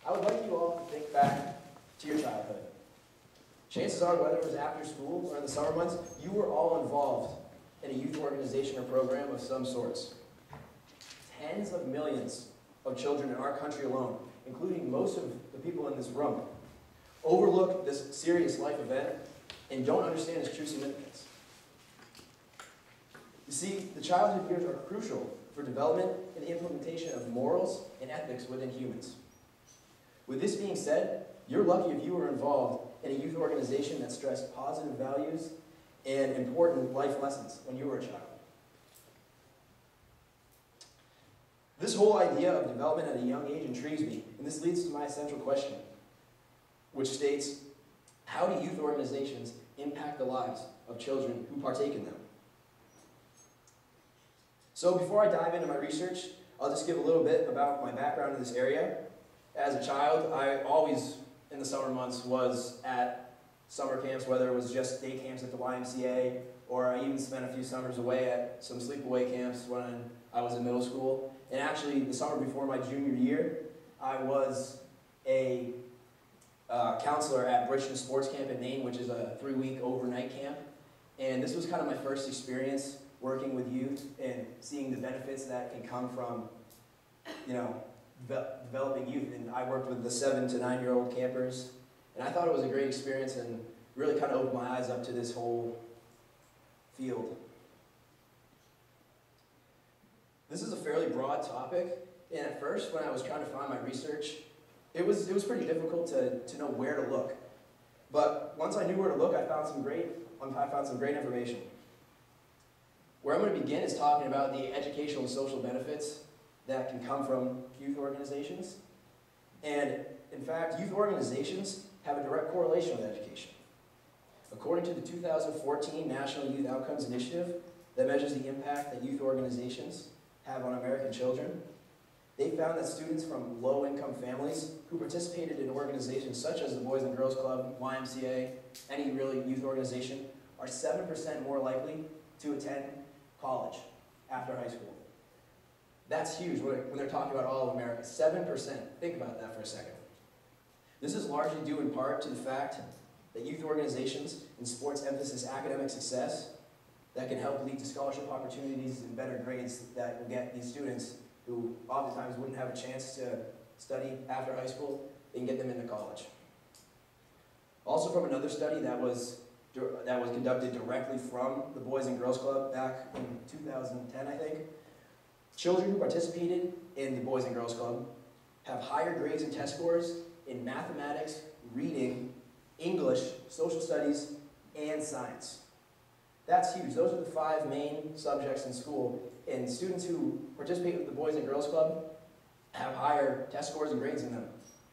I would like you all to think back to your childhood. Chances are, whether it was after school or in the summer months, you were all involved in a youth organization or program of some sorts. Tens of millions of children in our country alone, including most of the people in this room, overlook this serious life event and don't understand its true significance. You see, the childhood years are crucial for development and the implementation of morals and ethics within humans. With this being said, you're lucky if you were involved in a youth organization that stressed positive values and important life lessons when you were a child. This whole idea of development at a young age intrigues me, and this leads to my central question, which states, how do youth organizations impact the lives of children who partake in them? So before I dive into my research, I'll just give a little bit about my background in this area. As a child, I always, in the summer months, was at summer camps, whether it was just day camps at the YMCA, or I even spent a few summers away at some sleepaway camps when I was in middle school. And actually, the summer before my junior year, I was a counselor at Bridgeton Sports Camp in Maine, which is a 3-week overnight camp. And this was kind of my first experience working with youth and seeing the benefits that can come from, developing youth. And I worked with the 7 to 9-year-old campers, and I thought it was a great experience and really kind of opened my eyes up to this whole field. This is a fairly broad topic, and at first, when I was trying to find my research, it was pretty difficult to know where to look. But once I knew where to look, I found some great information. Where I'm going to begin is talking about the educational and social benefits that can come from youth organizations. And in fact, youth organizations have a direct correlation with education. According to the 2014 National Youth Outcomes Initiative that measures the impact that youth organizations have on American children, they found that students from low-income families who participated in organizations such as the Boys and Girls Club, YMCA, any really youth organization, are 7% more likely to attend college after high school. That's huge when they're talking about all of America. 7%. Think about that for a second. This is largely due in part to the fact that youth organizations and sports emphasize academic success that can help lead to scholarship opportunities and better grades that will get these students who oftentimes wouldn't have a chance to study after high school, they can get them into college. Also, from another study that was conducted directly from the Boys and Girls Club back in 2010, I think, children who participated in the Boys and Girls Club have higher grades and test scores in mathematics, reading, English, social studies, and science. That's huge. Those are the 5 main subjects in school, and students who participate with the Boys and Girls Club have higher test scores and grades in them.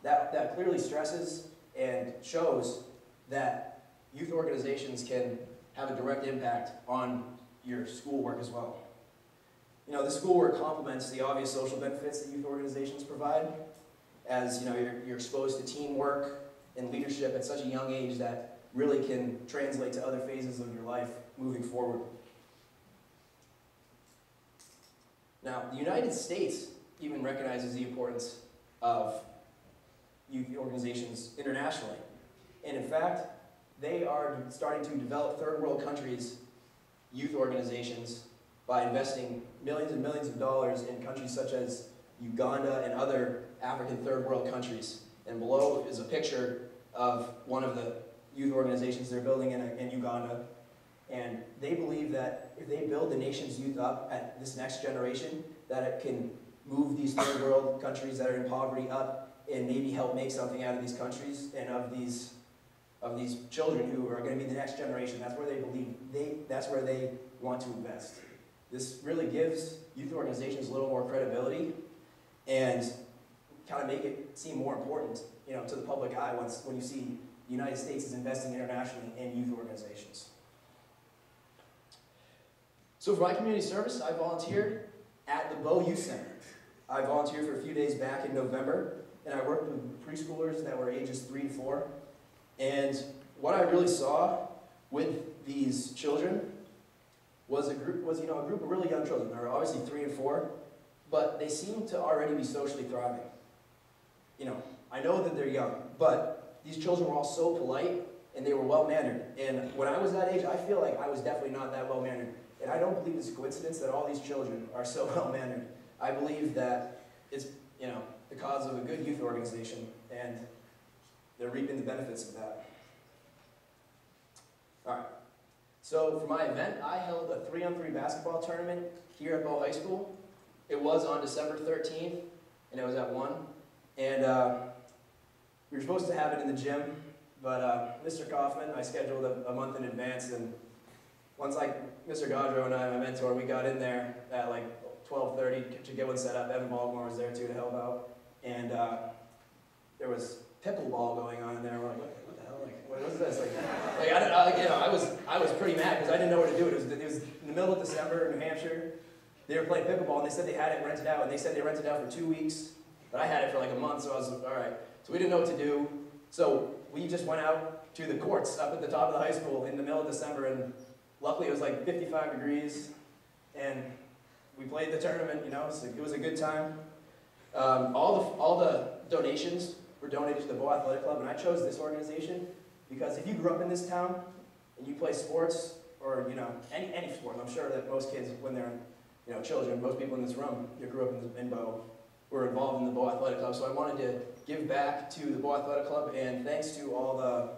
That clearly stresses and shows that youth organizations can have a direct impact on your schoolwork as well. The schoolwork complements the obvious social benefits that youth organizations provide, as you're exposed to teamwork and leadership at such a young age that really can translate to other phases of your life moving forward. Now, the United States even recognizes the importance of youth organizations internationally. And in fact, they are starting to develop third world countries' youth organizations by investing millions and millions of dollars in countries such as Uganda and other African third world countries. And below is a picture of one of the youth organizations they're building in Uganda. And they believe that if they build the nation's youth up at this next generation, that it can move these third world countries that are in poverty up and maybe help make something out of these countries and of these children who are going to be the next generation. That's where they believe, that's where they want to invest. This really gives youth organizations a little more credibility and kind of make it seem more important, to the public eye when you see the United States is investing internationally in youth organizations. So for my community service, I volunteered at the Bow Youth Center. I volunteered for a few days back in November, and I worked with preschoolers that were ages 3 to 4. And what I really saw with these children was a group of really young children. They were obviously 3 and 4, but they seemed to already be socially thriving. I know that they're young, but these children were all so polite and they were well-mannered. And when I was that age, I feel like I was definitely not that well-mannered. And I don't believe it's a coincidence that all these children are so well-mannered. I believe that it's, the cause of a good youth organization, and they're reaping the benefits of that. All right. So for my event, I held a 3-on-3 basketball tournament here at Bow High School. It was on December 13th, and it was at 1. And we were supposed to have it in the gym, but Mr. Kaufman, I scheduled a month in advance, and once Mr. Gaudreau and I, my mentor, we got in there at like 12:30 to get one set up. Evan Baltimore was there too to help out, and there was pickleball going on in there. We're like, what the hell? What was this? I was pretty mad because I didn't know where to do it. It was in the middle of December in New Hampshire. They were playing pickleball, and they said they had it rented out, and they said they rented it out for 2 weeks, but I had it for like a month, so I was like, all right. So we didn't know what to do, so we just went out to the courts up at the top of the high school in the middle of December, and luckily it was like 55 degrees, and we played the tournament, so it was a good time. All the donations were donated to the Bow Athletic Club, and I chose this organization because if you grew up in this town and you play sports, or any sport, I'm sure that most kids, when they're children, most people in this room, you grew up in Bow, were involved in the Bow Athletic Club. So I wanted to give back to the Bow Athletic Club, and thanks to all the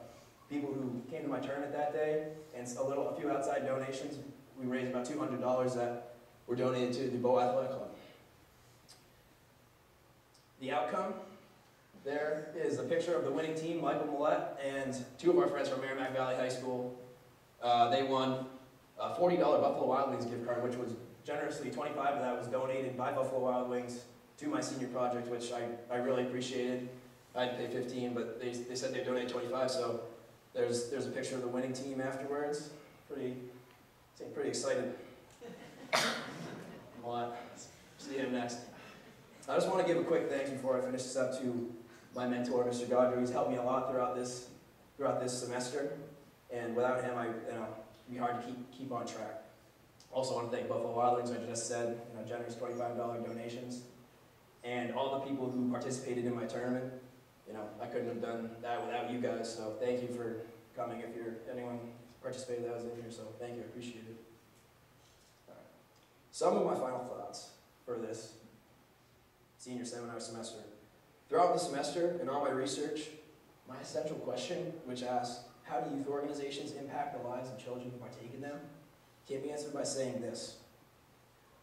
people who came to my tournament that day, and a few outside donations, we raised about $200 that were donated to the Bow Athletic Club. The outcome, there is a picture of the winning team, Michael Millette, and 2 of our friends from Merrimack Valley High School. They won a $40 Buffalo Wild Wings gift card, which was generously, 25 of that was donated by Buffalo Wild Wings to my senior project, which I really appreciated. I had to pay 15, but they said they donated 25, so there's a picture of the winning team afterwards. Pretty excited. See him next. I just want to give a quick thanks before I finish this up to my mentor, Mr. Gaudreau. He's helped me a lot throughout this semester, and without him, it'd be hard to keep on track. Also, want to thank Buffalo Wild Wings. I just said, generous $25 donations, and all the people who participated in my tournament. I couldn't have done that without you guys. So thank you for coming. If anyone participated that was in here, so thank you. I appreciate it. All right. Some of my final thoughts for this senior seminar semester. Throughout the semester and all my research, my essential question, which asks, how do youth organizations impact the lives of children who partake in them, can be answered by saying this: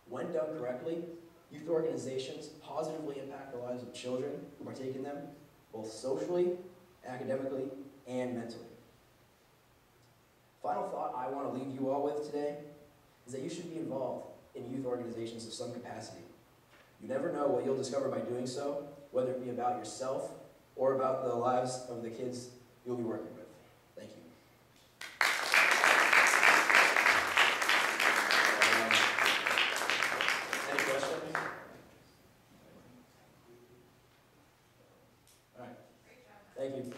when done correctly, youth organizations positively impact the lives of children who partake in them, both socially, academically, and mentally. Final thought I want to leave you all with today is that you should be involved in youth organizations of some capacity. You never know what you'll discover by doing so, whether it be about yourself or about the lives of the kids you'll be working with. Thank you. Any questions? All right. Thank you.